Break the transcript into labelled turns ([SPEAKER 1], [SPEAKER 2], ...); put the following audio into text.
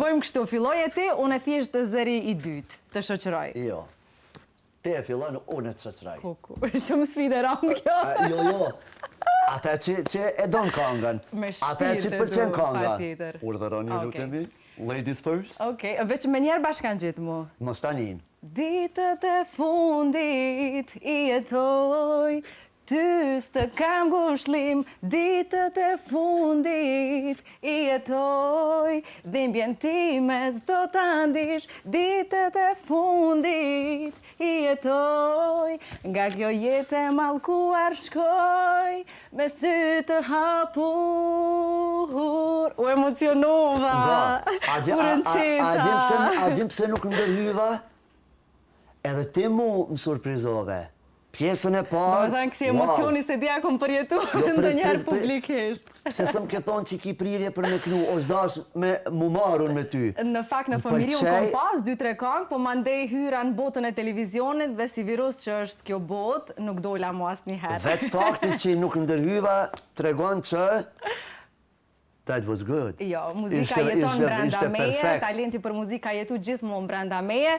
[SPEAKER 1] bëjmë kështu, filloje ti, unë e thjesht të zëri i dytë, të shoqëroj.
[SPEAKER 2] Jo. Te e fillon, unë e të shoqëroj.
[SPEAKER 1] Kuku, shumë sfide randë kjo.
[SPEAKER 2] Jo. Ata që e donë kangën.
[SPEAKER 1] Me
[SPEAKER 2] Ata që
[SPEAKER 1] shpirtë
[SPEAKER 2] përqen
[SPEAKER 1] du,
[SPEAKER 2] kanga.
[SPEAKER 1] patjetër.
[SPEAKER 2] Urdhëroni lutemi. Ladies first.
[SPEAKER 1] Okej, veç me njerë bashkan gjithë mu.
[SPEAKER 2] Mos tanin.
[SPEAKER 1] Ditët e fundit i jetoj, ty s'të kam gushlim, ditët e fundit i jetoj, dhimbjen time s'do t'a ndish, ditët e fundit i jetoj, nga kjo jetë e mallkuar shkoj, me sy të hapur, u emocionova,
[SPEAKER 2] A dim pse nuk ndërhyva? Edhe ti mu më surprizove. Pjesën e parë...
[SPEAKER 1] Do thënë kësi emocioni se dia kom përjetu ndë njerë publikisht.
[SPEAKER 2] Se sëm ke thonë që ki prirje për me knu, o shdash me mu marun me ty.
[SPEAKER 1] Në fakt në familje unë kom pas 2-3 kangë, po ma ndej hyra në botën e televizionit dhe si virus që është kjo botë, nuk dola mu asë njëherë.
[SPEAKER 2] Vetë fakti që nuk ndërhyva tregon që... That was good.
[SPEAKER 1] Jo, muzika jeton brenda meje, talenti për muzika jetu gjithmonë brenda meje.